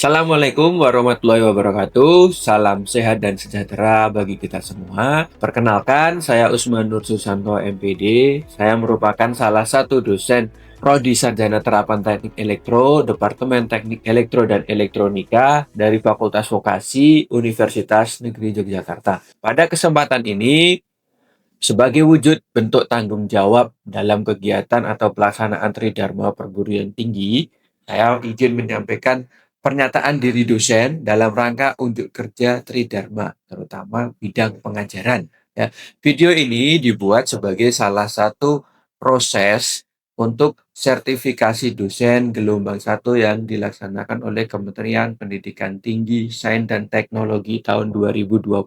Assalamualaikum warahmatullahi wabarakatuh. Salam sehat dan sejahtera bagi kita semua. Perkenalkan, saya Usman Nur Susanto MPD. Saya merupakan salah satu dosen Prodi Sarjana Terapan Teknik Elektro, Departemen Teknik Elektro dan Elektronika dari Fakultas Vokasi Universitas Negeri Yogyakarta. Pada kesempatan ini, sebagai wujud bentuk tanggung jawab dalam kegiatan atau pelaksanaan Tridharma Perguruan Tinggi, saya izin menyampaikan pernyataan diri dosen dalam rangka unjuk kerja Tridharma, terutama bidang pengajaran. Ya, video ini dibuat sebagai salah satu proses untuk sertifikasi dosen gelombang 1 yang dilaksanakan oleh Kementerian Pendidikan Tinggi, Sains dan Teknologi tahun 2025.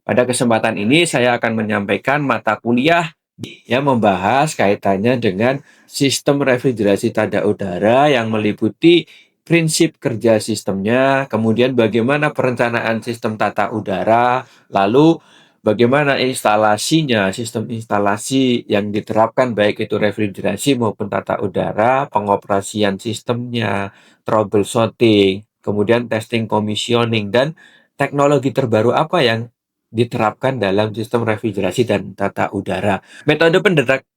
Pada kesempatan ini saya akan menyampaikan mata kuliah yang membahas kaitannya dengan sistem refrigerasi tada udara yang meliputi prinsip kerja sistemnya, kemudian bagaimana perencanaan sistem tata udara, lalu bagaimana instalasinya, sistem instalasi yang diterapkan baik itu refrigerasi maupun tata udara, pengoperasian sistemnya, troubleshooting, kemudian testing commissioning, dan teknologi terbaru apa yang diterapkan dalam sistem refrigerasi dan tata udara. Metode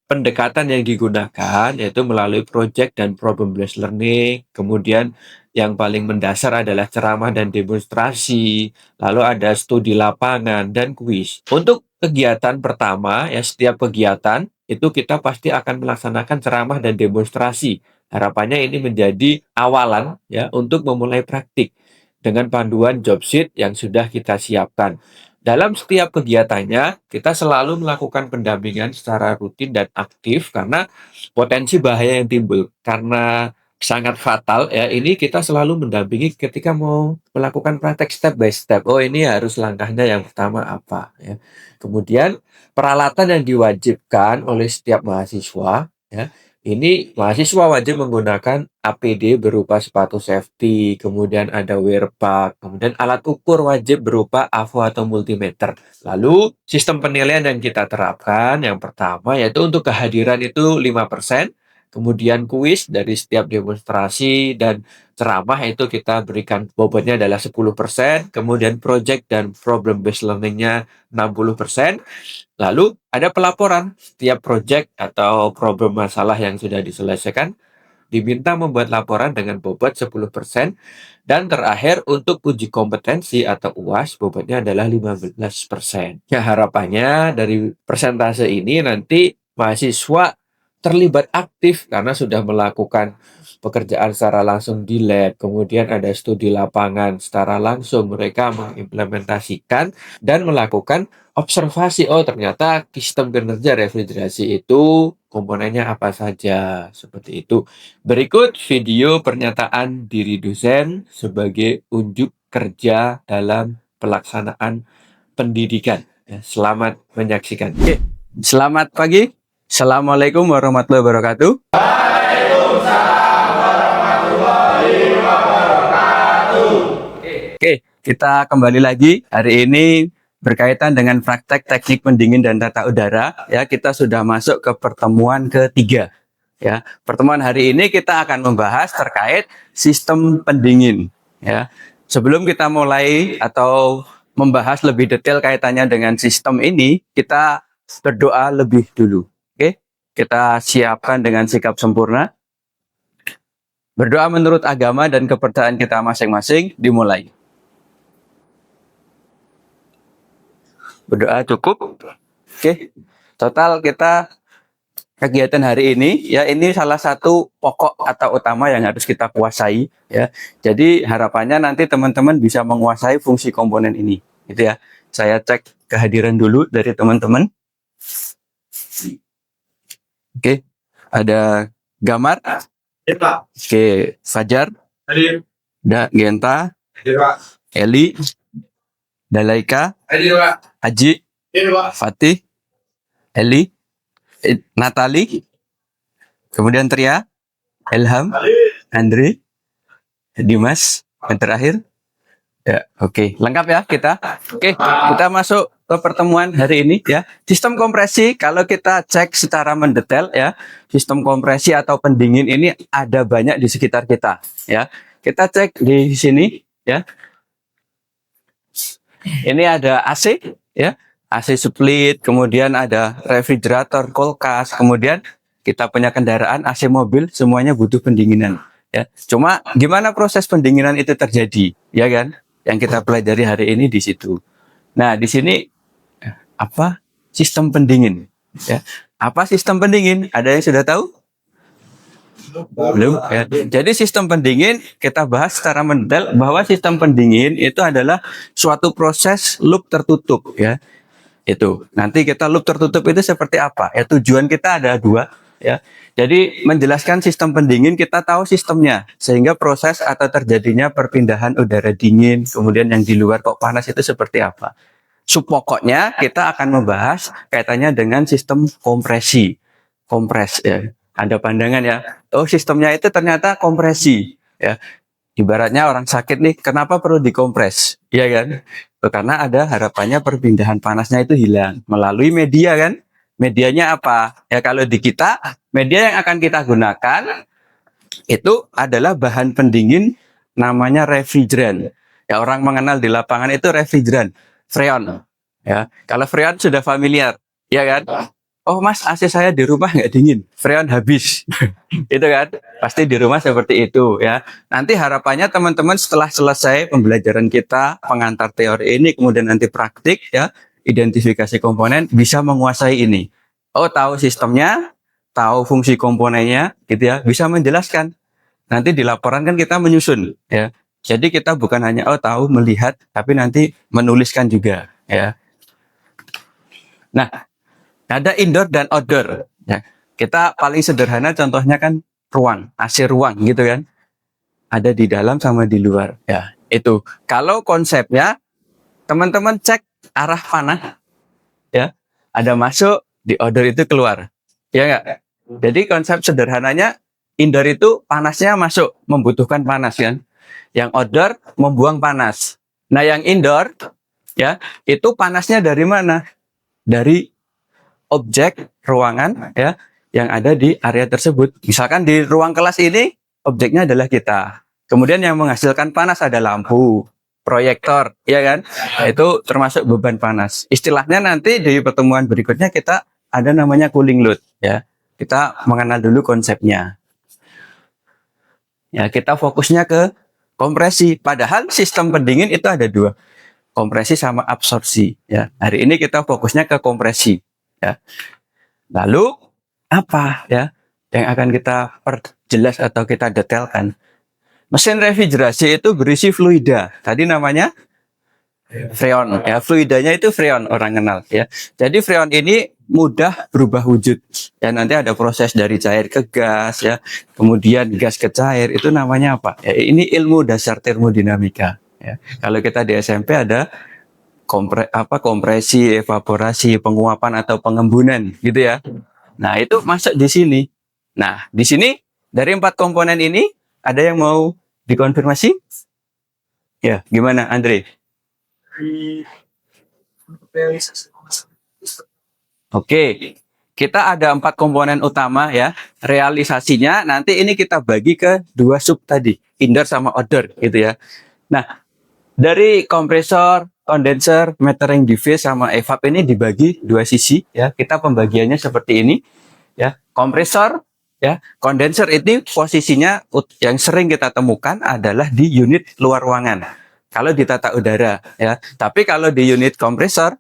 pendekatan yang digunakan yaitu melalui project dan problem based learning, kemudian yang paling mendasar adalah ceramah dan demonstrasi, lalu ada studi lapangan dan kuis. Untuk kegiatan pertama, ya setiap kegiatan itu kita pasti akan melaksanakan ceramah dan demonstrasi. Harapannya ini menjadi awalan ya untuk memulai praktik dengan panduan job sheet yang sudah kita siapkan. Dalam setiap kegiatannya, kita selalu melakukan pendampingan secara rutin dan aktif karena potensi bahaya yang timbul. Karena sangat fatal ya, ini kita selalu mendampingi ketika mau melakukan praktek step by step. Oh, ini harus langkahnya yang pertama apa ya. Kemudian peralatan yang diwajibkan oleh setiap mahasiswa ya. Ini mahasiswa wajib menggunakan APD berupa sepatu safety, kemudian ada wear pack, kemudian alat ukur wajib berupa AFO atau multimeter. Lalu sistem penilaian yang kita terapkan yang pertama yaitu untuk kehadiran itu 5%, kemudian kuis dari setiap demonstrasi dan ceramah itu kita berikan bobotnya adalah 10%, kemudian project dan problem based learning-nya 60%. Lalu ada pelaporan setiap project atau problem masalah yang sudah diselesaikan diminta membuat laporan dengan bobot 10%, dan terakhir untuk uji kompetensi atau UAS bobotnya adalah 15%. Ya, harapannya dari persentase ini nanti mahasiswa terlibat aktif karena sudah melakukan pekerjaan secara langsung di lab, kemudian ada studi lapangan secara langsung, mereka mengimplementasikan dan melakukan observasi. Oh, ternyata sistem kinerja refrigerasi itu komponennya apa saja, seperti itu. Berikut video pernyataan diri dosen sebagai unjuk kerja dalam pelaksanaan pendidikan. Ya, selamat menyaksikan. Oke, selamat pagi. Assalamualaikum warahmatullahi wabarakatuh. Oke, kita kembali lagi hari ini berkaitan dengan praktek teknik pendingin dan tata udara. Ya, kita sudah masuk ke pertemuan ketiga. Ya, pertemuan hari ini kita akan membahas terkait sistem pendingin. Ya, sebelum kita mulai atau membahas lebih detail kaitannya dengan sistem ini, kita berdoa lebih dulu. Oke, kita siapkan dengan sikap sempurna. Berdoa menurut agama dan kepercayaan kita masing-masing, dimulai. Berdoa cukup. Oke, total kita kegiatan hari ini ya ini salah satu pokok atau utama yang harus kita kuasai ya. Jadi harapannya nanti teman-teman bisa menguasai fungsi komponen ini gitu ya. Saya cek kehadiran dulu dari teman-teman. Oke, ada Gamar. Oke, Fajar. Hadir. Genta. Hadir, Pak. Eli. Dalaika. Hadir, Pak. Haji. Hadir, Pak. Fatih. Eli. Natali. Kemudian Tria. Ilham. Andri. Dimas. Yang terakhir. Ya, oke. Lengkap ya kita. Oke, kita masuk ke pertemuan hari ini ya. Sistem kompresi kalau kita cek secara mendetail ya, sistem kompresi atau pendingin ini ada banyak di sekitar kita ya. Kita cek di sini ya. Ini ada AC ya, AC split, kemudian ada refrigerator, kulkas, kemudian kita punya kendaraan AC mobil, semuanya butuh pendinginan ya. Cuma gimana proses pendinginan itu terjadi, ya kan? Yang kita pelajari hari ini di situ. Nah, di sini apa sistem pendingin ya? Apa sistem pendingin? Ada yang sudah tahu? Belum ya. Jadi sistem pendingin kita bahas secara mendetail bahwa sistem pendingin itu adalah suatu proses loop tertutup ya. Itu. Nanti kita loop tertutup itu seperti apa? Ya tujuan kita ada dua ya. Jadi menjelaskan sistem pendingin kita tahu sistemnya sehingga proses atau terjadinya perpindahan udara dingin kemudian yang di luar kok panas itu seperti apa. Pokoknya kita akan membahas kaitannya dengan sistem kompresi. Kompres ya. Ada pandangan ya. Oh, sistemnya itu ternyata kompresi ya. Ibaratnya orang sakit nih, kenapa perlu dikompres? Iya kan? Karena ada harapannya perpindahan panasnya itu hilang melalui media kan? Medianya apa? Ya kalau di kita, media yang akan kita gunakan itu adalah bahan pendingin namanya refrigeran. Ya orang mengenal di lapangan itu refrigeran, freon. Ya, kalau freon sudah familiar, ya kan? Oh mas, AC saya di rumah nggak dingin, freon habis, itu kan? Pasti di rumah seperti itu ya. Nanti harapannya teman-teman setelah selesai pembelajaran kita, pengantar teori ini, kemudian nanti praktik ya, identifikasi komponen, bisa menguasai ini. Oh tahu sistemnya, tahu fungsi komponennya, gitu ya, bisa menjelaskan. Nanti di laporan kan kita menyusun ya. Jadi kita bukan hanya tahu melihat, tapi nanti menuliskan juga ya. Nah. Ada indoor dan outdoor. Ya. Kita paling sederhana contohnya kan ruang, AC ruang gitu kan. Ada di dalam sama di luar. Ya, itu. Kalau konsepnya teman-teman cek arah panah ya. Ada masuk, di outdoor itu keluar. Ya enggak? Jadi konsep sederhananya indoor itu panasnya masuk, membutuhkan panas kan. Yang outdoor membuang panas. Nah, yang indoor ya, itu panasnya dari mana? Dari objek ruangan ya yang ada di area tersebut. Misalkan di ruang kelas ini objeknya adalah kita. Kemudian yang menghasilkan panas ada lampu, proyektor, ya kan? Itu termasuk beban panas. Istilahnya nanti di pertemuan berikutnya kita ada namanya cooling load ya. Kita mengenal dulu konsepnya. Ya, kita fokusnya ke kompresi. Padahal sistem pendingin itu ada dua. Kompresi sama absorpsi ya. Hari ini kita fokusnya ke kompresi. Ya. Lalu apa ya yang akan kita perjelas atau kita detailkan? Mesin refrigerasi itu berisi fluida. Tadi namanya freon. Ya, fluidanya itu freon orang kenal. Ya, jadi freon ini mudah berubah wujud. Ya, nanti ada proses dari cair ke gas. Ya, kemudian gas ke cair. Itu namanya apa? Ya, ini ilmu dasar termodinamika. Ya, kalau kita di SMP ada kompresi, evaporasi, penguapan atau pengembunan gitu ya. Nah, itu masuk di sini. Nah, di sini dari 4 komponen ini ada yang mau dikonfirmasi? Ya, gimana Andre? Oke. Kita ada 4 komponen utama ya. Realisasinya nanti ini kita bagi ke 2 sub tadi, indoor sama outdoor gitu ya. Nah, dari kompresor, kondenser, metering device sama evap ini dibagi 2 sisi ya. Kita pembagiannya seperti ini ya. Kompresor ya, kondenser ini posisinya yang sering kita temukan adalah di unit luar ruangan. Kalau di tata udara ya. Tapi kalau di unit kompresor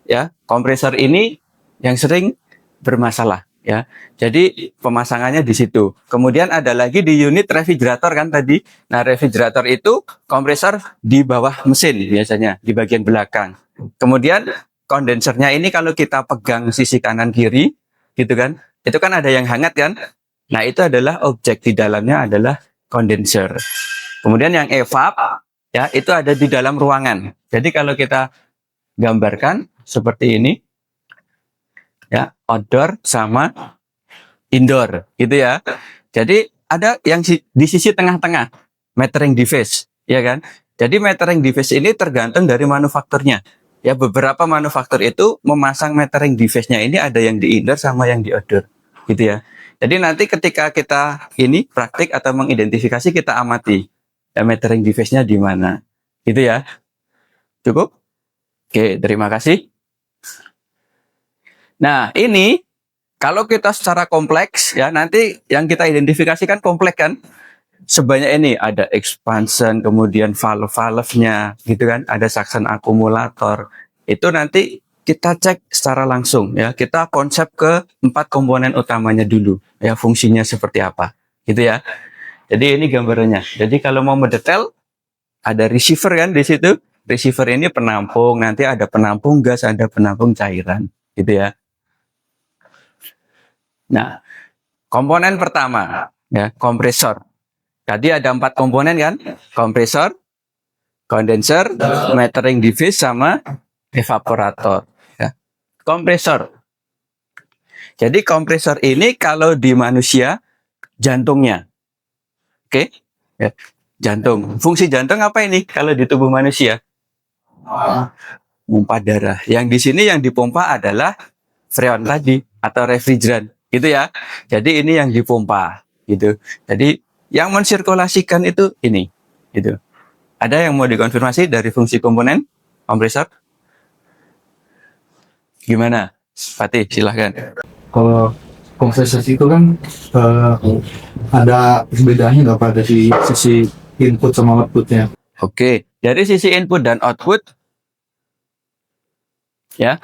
ya, kompresor ini yang sering bermasalah ya. Jadi pemasangannya di situ. Kemudian ada lagi di unit refrigerator kan tadi. Nah, refrigerator itu kompresor di bawah mesin biasanya di bagian belakang. Kemudian kondensernya ini kalau kita pegang sisi kanan kiri gitu kan. Itu kan ada yang hangat kan? Nah, itu adalah objek di dalamnya adalah kondenser. Kemudian yang evap ya, itu ada di dalam ruangan. Jadi kalau kita gambarkan seperti ini ya, outdoor sama indoor gitu ya. Jadi ada yang di sisi tengah-tengah, metering device ya kan. Jadi metering device ini tergantung dari manufakturnya. Ya, beberapa manufaktur itu memasang metering device-nya ini ada yang di indoor sama yang di outdoor gitu ya. Jadi nanti ketika kita ini praktik atau mengidentifikasi, kita amati metering device-nya di mana. Gitu ya. Cukup? Oke, terima kasih. Nah, ini kalau kita secara kompleks ya, nanti yang kita identifikasikan kompleks kan. Sebanyak ini ada expansion, kemudian valve-valve-nya gitu kan, ada suction akumulator. Itu nanti kita cek secara langsung ya. Kita konsep ke 4 komponen utamanya dulu ya, fungsinya seperti apa gitu ya. Jadi ini gambarannya. Jadi kalau mau mendetail, ada receiver kan di situ. Receiver ini penampung, nanti ada penampung gas, ada penampung cairan gitu ya. Nah, komponen pertama ya, kompresor. Tadi ada 4 komponen kan, kompresor, kondenser, metering device, sama evaporator. Ya. Kompresor. Jadi kompresor ini kalau di manusia jantungnya, oke? Ya. Jantung. Fungsi jantung apa ini kalau di tubuh manusia? Pompa darah. Yang di sini yang dipompa adalah freon tadi atau refrigeran, gitu ya. Jadi ini yang dipompa, gitu. Jadi yang mensirkulasikan itu ini, gitu. Ada yang mau dikonfirmasi dari fungsi komponen kompresor? Gimana, Fatih? Silahkan. Kalau konversasi itu kan ada bedanya nggak pada sisi input sama outputnya? Oke, dari sisi input dan output, ya,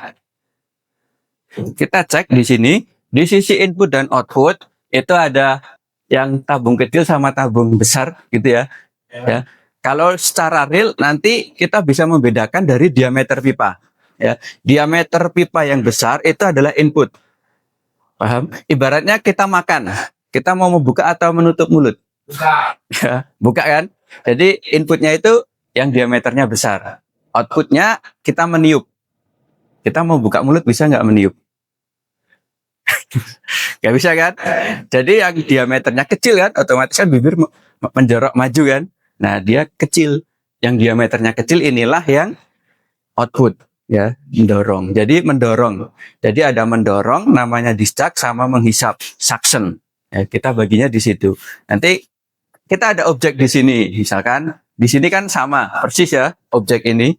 kita cek di sini. Di sisi input dan output itu ada yang tabung kecil sama tabung besar, gitu ya. Ya. Kalau secara real nanti kita bisa membedakan dari diameter pipa. Ya, diameter pipa yang besar itu adalah input. Paham? Ibaratnya kita makan, kita mau membuka atau menutup mulut. Buka. Ya, buka kan? Jadi inputnya itu yang diameternya besar. Outputnya kita meniup. Kita mau buka mulut bisa nggak meniup? Nggak bisa kan? Jadi yang diameternya kecil kan, otomatis kan bibir menjorok maju kan. Nah dia kecil. Yang diameternya kecil inilah yang output. Ya, mendorong. Jadi mendorong. Jadi ada mendorong, namanya discharge, sama menghisap, suction. Ya, kita baginya di situ. Nanti kita ada objek di sini, misalkan di sini kan sama persis ya objek ini.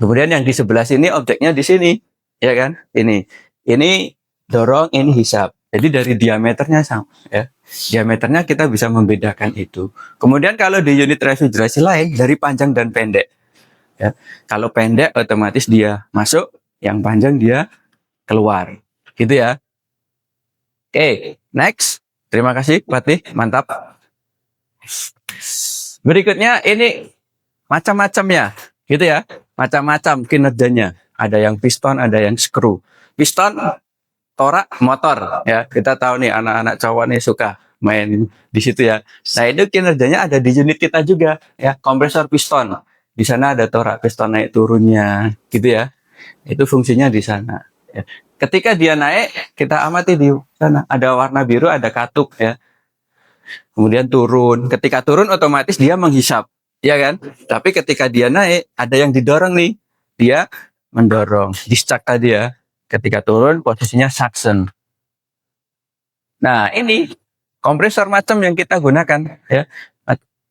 Kemudian yang di sebelah sini objeknya di sini, ya kan? Ini dorong, ini hisap. Jadi dari diameternya sama, ya. Diameternya kita bisa membedakan itu. Kemudian kalau di unit refrigerasi lain dari panjang dan pendek. Ya. Kalau pendek otomatis dia masuk, yang panjang dia keluar. Gitu ya. Oke, next. Terima kasih, Fatih. Mantap. Berikutnya ini macam-macamnya, gitu ya. Macam-macam kinerjanya. Ada yang piston, ada yang skru. Piston, torak, motor. Ya, kita tahu nih anak-anak cowok nih suka main di situ ya. Nah itu kinerjanya ada di unit kita juga, ya. Kompresor piston. Di sana ada torak piston naik turunnya, gitu ya. Itu fungsinya di sana. Ya. Ketika dia naik, kita amati di sana ada warna biru, ada katup ya. Kemudian turun. Ketika turun otomatis dia menghisap, ya kan? Tapi ketika dia naik, ada yang didorong nih. Dia mendorong. Discharge tadi ya. Ketika turun posisinya suction. Nah, ini kompresor macam yang kita gunakan ya.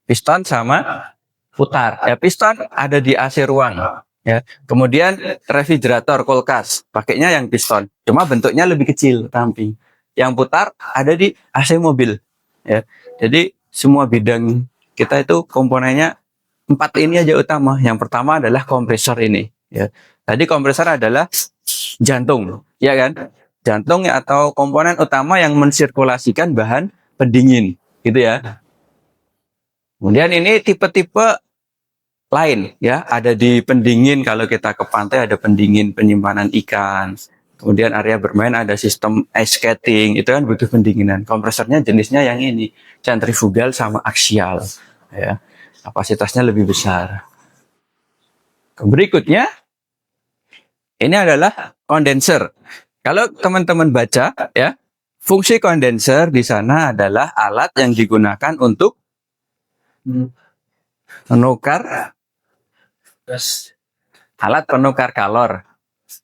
Piston sama putar. Ya, piston ada di AC ruang ya. Kemudian refrigerator, kulkas, pakainya yang piston. Cuma bentuknya lebih kecil, ramping. Yang putar ada di AC mobil ya. Jadi semua bidang kita itu komponennya 4 ini aja utama. Yang pertama adalah kompresor ini ya. Tadi kompresor adalah jantung, ya kan? Jantung atau komponen utama yang mensirkulasikan bahan pendingin, gitu ya. Kemudian ini tipe-tipe lain, ya. Ada di pendingin, kalau kita ke pantai ada pendingin penyimpanan ikan. Kemudian area bermain ada sistem ice skating, itu kan butuh pendinginan. Kompresornya jenisnya yang ini, sentrifugal sama aksial, ya. Kapasitasnya lebih besar. Berikutnya, ini adalah kondenser. Kalau teman-teman baca, ya, fungsi kondenser di sana adalah alat yang digunakan untuk menukar alat penukar kalor,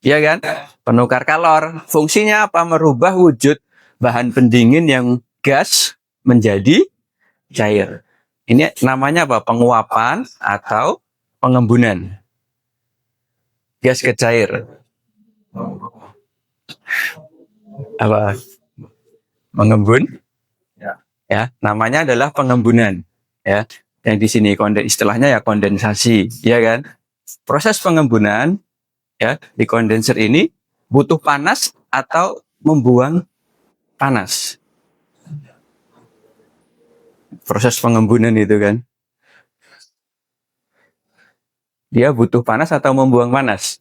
ya kan? Penukar kalor. Fungsinya apa? Merubah wujud bahan pendingin yang gas menjadi cair. Ini namanya apa? Penguapan atau pengembunan gas ke cair. Apa? Mengembun? Ya, namanya adalah pengembunan. Ya, yang di sini istilahnya ya kondensasi, ya kan? Proses pengembunan ya di kondenser ini butuh panas atau membuang panas. Proses pengembunan itu kan, dia butuh panas atau membuang panas?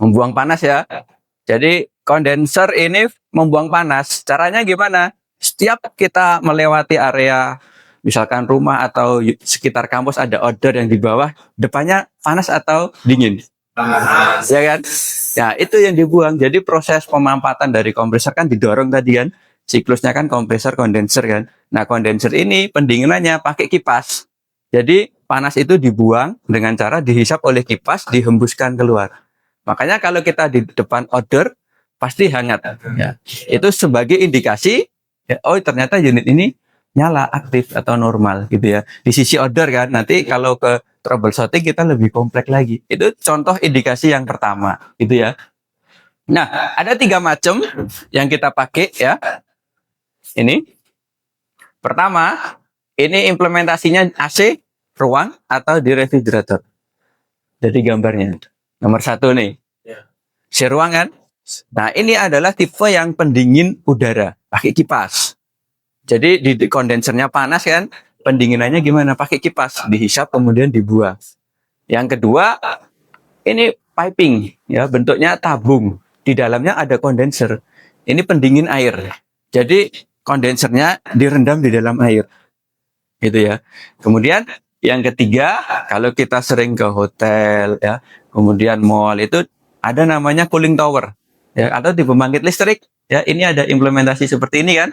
Membuang panas ya. Jadi kondenser ini membuang panas. Caranya gimana? Setiap kita melewati area misalkan rumah atau sekitar kampus ada odor yang di bawah, depannya panas atau dingin? Panas. Ya kan? Ya, itu yang dibuang. Jadi proses pemampatan dari kompresor kan didorong tadi kan. Siklusnya kan kompresor kondenser kan. Nah, kondenser ini pendinginannya pakai kipas. Jadi panas itu dibuang dengan cara dihisap oleh kipas, dihembuskan keluar. Makanya kalau kita di depan odor pasti hangat. Ya. Itu sebagai indikasi ya, oh ternyata unit ini nyala, aktif atau normal gitu ya. Di sisi odor kan, nanti kalau ke troubleshooting kita lebih kompleks lagi. Itu contoh indikasi yang pertama gitu ya. Nah, ada 3 macam yang kita pakai ya. Ini pertama, ini implementasinya AC, ruang atau di refrigerator. Jadi gambarnya. Nomor 1 nih. Si ruang kan. Nah, ini adalah tipe yang pendingin udara, pakai kipas. Jadi di kondensernya panas kan, pendinginannya gimana? Pakai kipas, dihisap kemudian dibuang. Yang kedua, ini piping, ya bentuknya tabung. Di dalamnya ada kondenser. Ini pendingin air. Jadi kondensernya direndam di dalam air, gitu ya. Kemudian yang ketiga, kalau kita sering ke hotel, ya, kemudian mall itu ada namanya cooling tower. Ya, atau di pembangkit listrik ya, ini ada implementasi seperti ini kan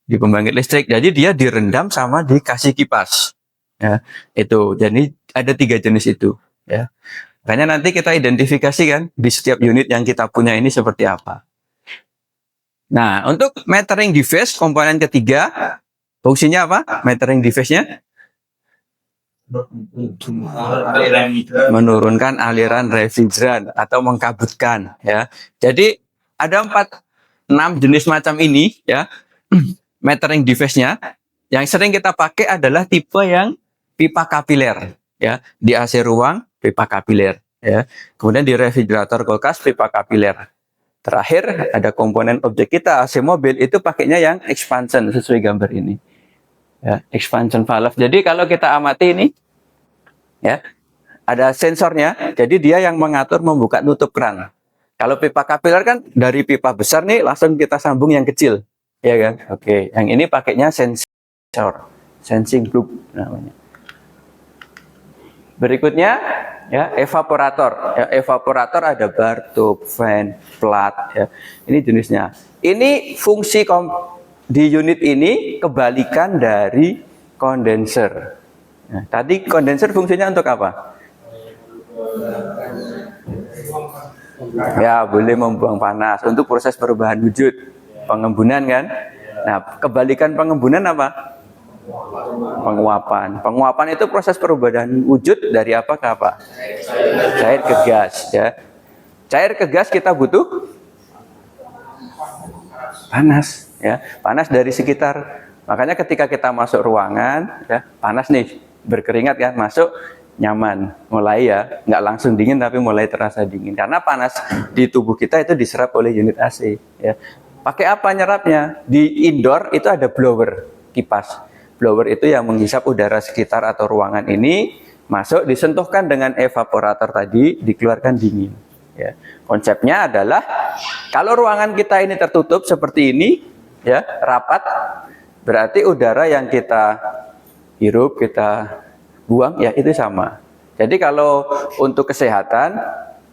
di pembangkit listrik. Jadi dia direndam sama dikasih kipas ya, itu. Jadi ada 3 jenis itu ya. Makanya nanti kita identifikasi kan di setiap unit yang kita punya ini seperti apa. Nah, untuk metering device komponen ketiga, fungsinya apa metering device-nya? Menurunkan aliran refrigeran atau mengkabutkan ya. Jadi ada 6 jenis macam ini ya. Metering device-nya yang sering kita pakai adalah tipe yang pipa kapiler ya. Di AC ruang pipa kapiler ya. Kemudian di refrigerator kulkas pipa kapiler. Terakhir ada komponen objek kita AC mobil itu pakainya yang expansion sesuai gambar ini. Ya, expansion valve. Jadi kalau kita amati ini ya, ada sensornya. Jadi dia yang mengatur membuka tutup keran. Kalau pipa kapiler kan dari pipa besar nih langsung kita sambung yang kecil, ya kan? Oke, yang ini pakainya sensor, sensing loop namanya. Berikutnya ya evaporator. Ya, evaporator ada bar, tube, fan, plat ya. Ini jenisnya. Ini fungsi di unit ini kebalikan dari kondenser. Nah, tadi kondenser fungsinya untuk apa? Ya, boleh membuang panas untuk proses perubahan wujud, pengembunan kan. Nah, kebalikan pengembunan apa? Penguapan. Penguapan itu proses perubahan wujud dari apa ke apa? Cair ke gas ya. Cair ke gas kita butuh panas ya. Panas dari sekitar. Makanya ketika kita masuk ruangan ya, panas nih, berkeringat kan, masuk nyaman, mulai ya nggak langsung dingin tapi mulai terasa dingin karena panas di tubuh kita itu diserap oleh unit AC ya. Pakai apa nyerapnya? Di indoor itu ada blower, kipas. Blower itu yang menghisap udara sekitar atau ruangan ini, masuk disentuhkan dengan evaporator tadi, dikeluarkan dingin ya. Konsepnya adalah kalau ruangan kita ini tertutup seperti ini ya, rapat, berarti udara yang kita hirup, kita buang ya itu sama. Jadi kalau untuk kesehatan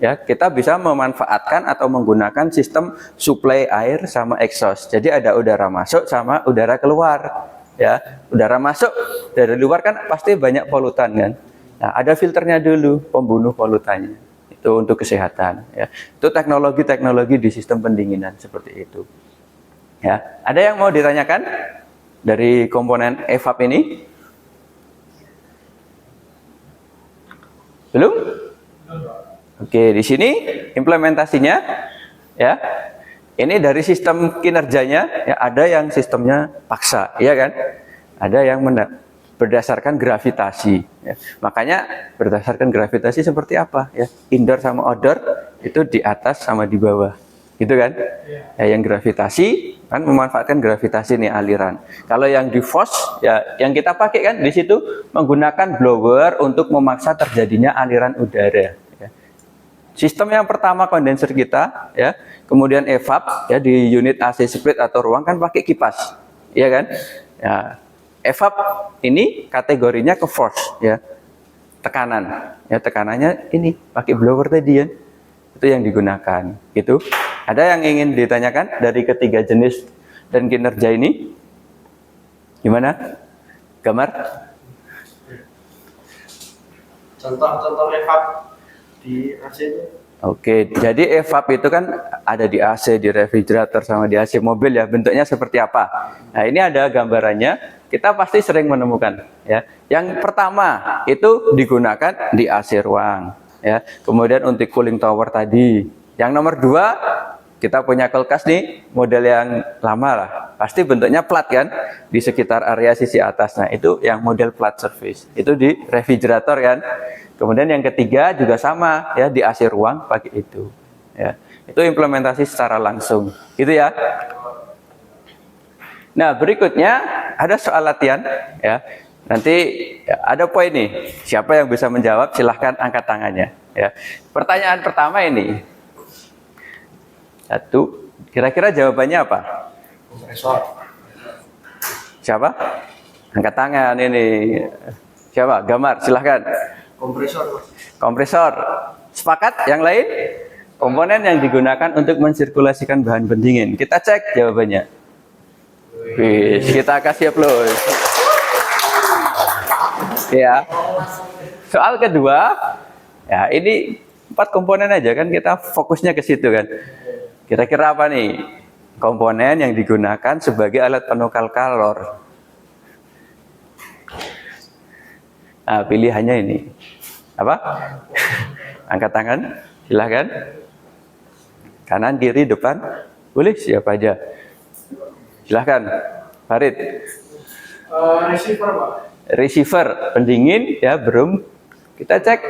ya kita bisa memanfaatkan atau menggunakan sistem suplai air sama exhaust. Jadi ada udara masuk sama udara keluar ya. Udara masuk dari luar kan pasti banyak polutan kan. Nah, ada filternya dulu, pembunuh polutannya. Itu untuk kesehatan ya. Itu teknologi-teknologi di sistem pendinginan seperti itu. Ya, ada yang mau ditanyakan? dari komponen evap ini? Belum? Oke, di sini implementasinya ya. Ini dari sistem kinerjanya ya, ada yang sistemnya paksa, ya kan? Ada yang berdasarkan gravitasi ya. Makanya berdasarkan gravitasi seperti apa ya? Indoor sama outdoor itu di atas sama di bawah. Gitu kan? Ya, yang gravitasi kan memanfaatkan gravitasi nih aliran. Kalau yang di force ya yang kita pakai kan di situ menggunakan blower untuk memaksa terjadinya aliran udara. Ya. Sistem yang pertama kondenser kita ya, kemudian evap ya di unit AC split atau ruang kan pakai kipas, ya kan? Ya, evap ini kategorinya ke force ya, tekanan. Ya tekanannya ini pakai blower tadi ya. Itu yang digunakan. Gitu. Ada yang ingin ditanyakan dari ketiga jenis dan kinerja ini? Gimana? Gambar? Contoh evap di AC itu. Oke, jadi evap itu kan ada di AC, di refrigerator, sama di AC mobil ya. Bentuknya seperti apa? Nah, ini ada gambarannya. Kita pasti sering menemukan ya. Yang pertama itu digunakan di AC ruang ya. Kemudian untuk cooling tower tadi. Yang nomor 2 kita punya kulkas nih, model yang lama lah. Pasti bentuknya plat kan di sekitar area sisi atas. Nah, itu yang model flat surface. Itu di refrigerator kan. Kemudian yang ketiga juga sama ya di AC ruang pakai itu. Ya, itu implementasi secara langsung, gitu ya. Nah berikutnya ada soal latihan ya. Nanti ya, ada poin nih. Siapa yang bisa menjawab silahkan angkat tangannya. Ya. Pertanyaan pertama ini. 1. Kira-kira jawabannya apa? Kompresor. Siapa? Angkat tangan ini. Siapa? Gambar silahkan. Kompresor. Kompresor. Sepakat? Yang lain? Komponen yang digunakan untuk mensirkulasikan bahan pendingin. Kita cek jawabannya. Wih, kita kasih aplaus. Ya. Soal kedua, ya ini 4 komponen aja kan kita fokusnya ke situ kan. Kira-kira apa nih? Komponen yang digunakan sebagai alat penukar kalor. Nah, pilihannya ini. Apa? Angkat tangan, silahkan. Kanan, kiri, depan. Boleh siapa aja. Silahkan. Farid. Receiver, Pak. Receiver, pendingin ya belum. Kita cek.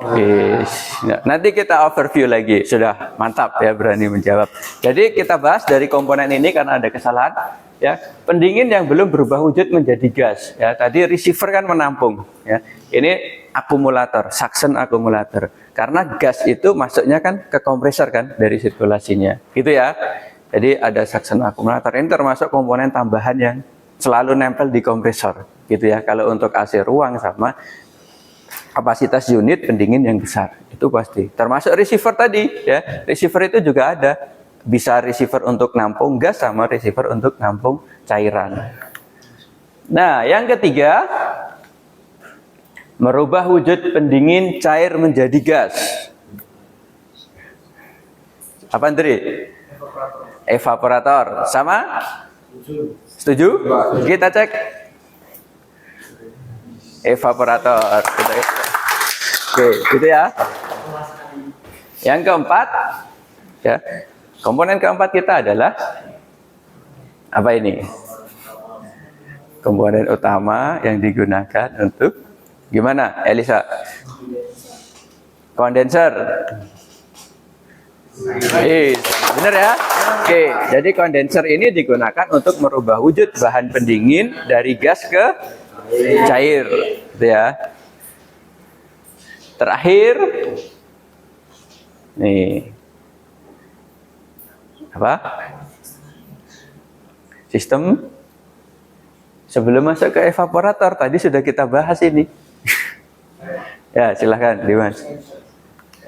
Nah, nanti kita overview lagi. Sudah mantap ya berani menjawab. Jadi kita bahas dari komponen ini karena ada kesalahan. Ya, pendingin yang belum berubah wujud menjadi gas. Ya, tadi receiver kan menampung. Ya, ini akumulator, suction akumulator. Karena gas itu masuknya kan ke kompresor kan dari sirkulasinya. Gitu ya. Jadi ada suction akumulator. Ini termasuk komponen tambahan yang selalu nempel di kompresor. Gitu ya. Kalau untuk AC ruang sama kapasitas unit pendingin yang besar. Itu pasti. Termasuk receiver tadi. Ya, receiver itu juga ada. Bisa receiver untuk nampung gas sama receiver untuk nampung cairan. Nah, yang ketiga, merubah wujud pendingin cair menjadi gas. Apa Andri? Evaporator. Sama? Setuju? Kita cek. Evaporator. Oke, gitu ya. Yang keempat, ya. Komponen keempat kita adalah apa ini? Komponen utama yang digunakan untuk gimana, Elisa? Kondenser. Benar ya? Oke, jadi kondenser ini digunakan untuk merubah wujud bahan pendingin dari gas ke cair, gitu ya. Terakhir, nih. Apa? Sistem sebelum masuk ke evaporator tadi sudah kita bahas ini. Ya, silahkan Dimas.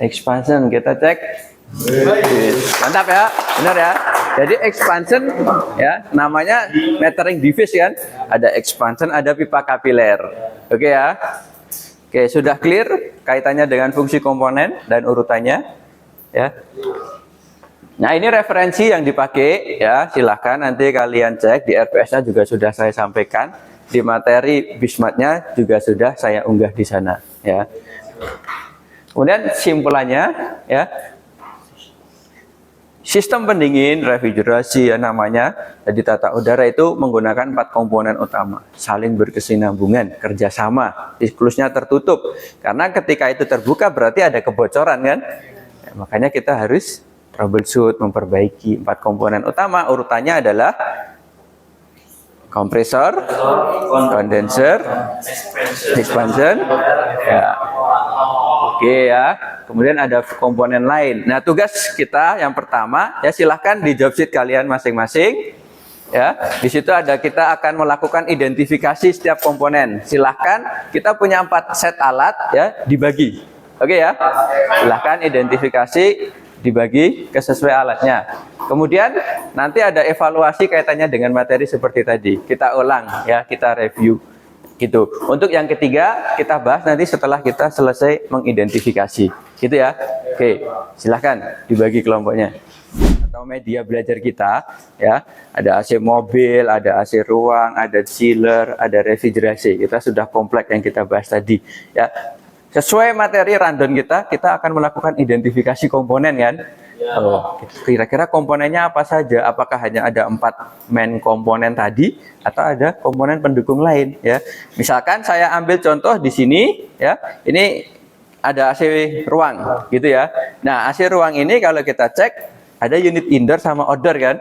Expansion kita cek. Mantap ya, benar ya. Jadi expansion ya, namanya metering device kan. Ada expansion, ada pipa kapiler. Oke ya. Oke, sudah clear kaitannya dengan fungsi komponen dan urutannya ya. Nah, ini referensi yang dipakai ya, silahkan nanti kalian cek di RPS-nya juga sudah saya sampaikan, di materi Bismatnya juga sudah saya unggah di sana ya. Kemudian simpulannya ya, sistem pendingin refrigerasi ya namanya, jadi tata udara itu menggunakan 4 komponen utama, saling berkesinambungan, kerjasama, siklusnya tertutup, karena ketika itu terbuka berarti ada kebocoran kan ya, makanya kita harus troubleshoot, memperbaiki 4 komponen utama. Urutannya adalah kompresor, kondenser, expansion ya. Oke ya. Kemudian ada komponen lain. Nah, tugas kita yang pertama ya, silahkan di job sheet kalian masing-masing ya. Di situ ada, kita akan melakukan identifikasi setiap komponen. Silahkan, kita punya 4 set alat ya, dibagi. Oke ya. Silahkan identifikasi, dibagi ke sesuai alatnya. Kemudian nanti ada evaluasi kaitannya dengan materi seperti tadi. Kita ulang ya, kita review gitu. Untuk yang ketiga kita bahas nanti setelah kita selesai mengidentifikasi. Gitu ya. Oke, silahkan dibagi kelompoknya. Atau media belajar kita ya, ada AC mobil, ada AC ruang, ada chiller, ada refrigerasi. Kita sudah kompleks yang kita bahas tadi ya. Sesuai materi rundown kita akan melakukan identifikasi komponen kan. Oh, kira-kira komponennya apa saja? Apakah hanya ada 4 main komponen tadi atau ada komponen pendukung lain ya? Misalkan saya ambil contoh di sini ya. Ini ada AC ruang gitu ya. Nah, AC ruang ini kalau kita cek ada unit indoor sama outdoor kan.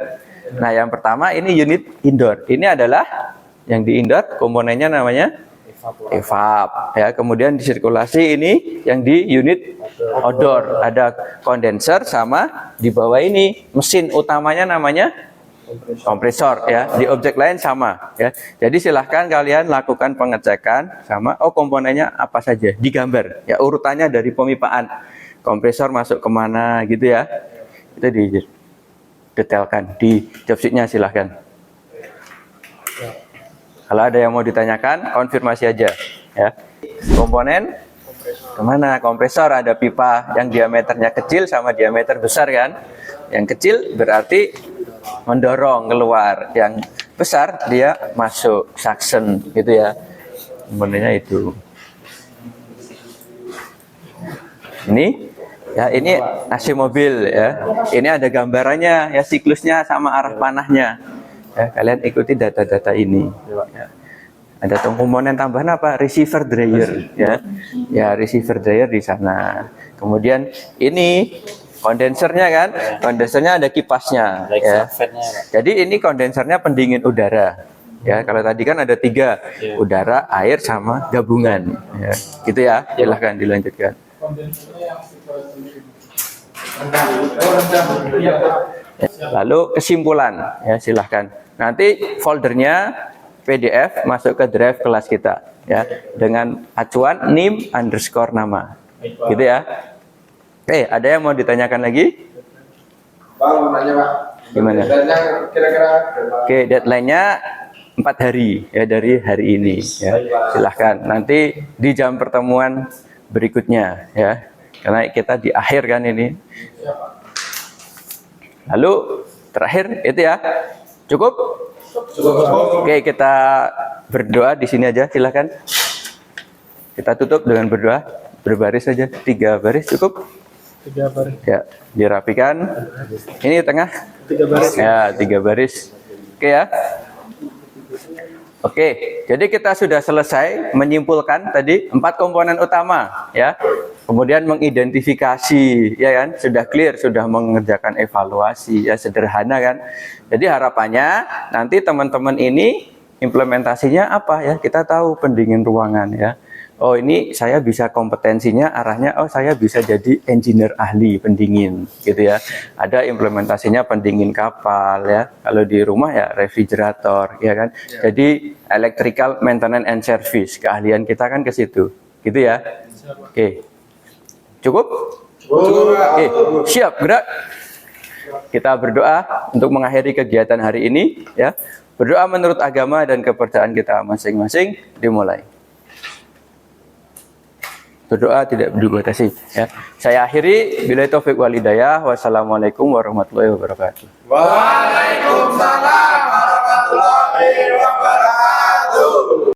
Nah, yang pertama ini unit indoor. Ini adalah yang di indoor, komponennya namanya evap ya. Kemudian di sirkulasi ini yang di unit outdoor, ada kondenser sama di bawah ini mesin utamanya namanya kompresor ya. Di objek lain sama ya. Jadi silahkan kalian lakukan pengecekan sama komponennya apa saja, digambar ya, urutannya dari pemipaan kompresor masuk kemana gitu ya. Itu didetailkan di job sheet-nya, silahkan. Kalau ada yang mau ditanyakan, konfirmasi aja ya. Komponen kemana? Kompresor ada pipa yang diameternya kecil sama diameter besar kan. Yang kecil berarti mendorong keluar, yang besar dia masuk, suction gitu ya. Komponennya itu. Ini ya, ini AC mobil ya. Ini ada gambarannya ya, siklusnya sama arah panahnya. Ya, kalian ikuti data-data ini. Ya. Ada komponen tambahan apa? Receiver dryer ya. Ya, receiver dryer di sana. Kemudian ini kondensernya kan? Kondensernya ada kipasnya ya. Jadi ini kondensernya pendingin udara. Ya, kalau tadi kan ada 3, udara, air sama gabungan ya. Gitu ya. Silahkan dilanjutkan. Lalu kesimpulan ya, silahkan. Nanti foldernya PDF masuk ke drive kelas kita ya, dengan acuan NIM_nama gitu ya. Oke, ada yang mau ditanyakan lagi? Pak, mau nanya Pak. Gimana? Kira-kira. Oke, deadline-nya 4 hari ya, dari hari ini ya. Silahkan nanti di jam pertemuan berikutnya ya, karena kita di akhir kan ini. Lalu terakhir itu ya. Cukup? Oke, kita berdoa di sini aja, silakan. Kita tutup dengan berdoa, berbaris saja, 3 baris cukup? 3 baris. Ya, dirapikan. Ini tengah? 3 baris. Ya, 3 baris. Oke ya. Oke, jadi kita sudah selesai menyimpulkan tadi 4 komponen utama ya. Kemudian mengidentifikasi ya kan, sudah clear, sudah mengerjakan evaluasi ya, sederhana kan. Jadi harapannya nanti teman-teman ini implementasinya apa ya, kita tahu pendingin ruangan ya. Oh, ini saya bisa kompetensinya arahnya, oh saya bisa jadi engineer ahli pendingin gitu ya. Ada implementasinya pendingin kapal ya. Kalau di rumah ya refrigerator ya kan. Jadi electrical maintenance and service, keahlian kita kan ke situ. Gitu ya. Oke. Cukup? Oke, siap, gerak. Kita berdoa untuk mengakhiri kegiatan hari ini ya. Berdoa menurut agama dan kepercayaan kita masing-masing, dimulai. Berdoa tidak dibatasi. Ya. Saya akhiri. Billahi taufik wal hidayah. Wassalamualaikum warahmatullahi wabarakatuh. Waalaikumsalam.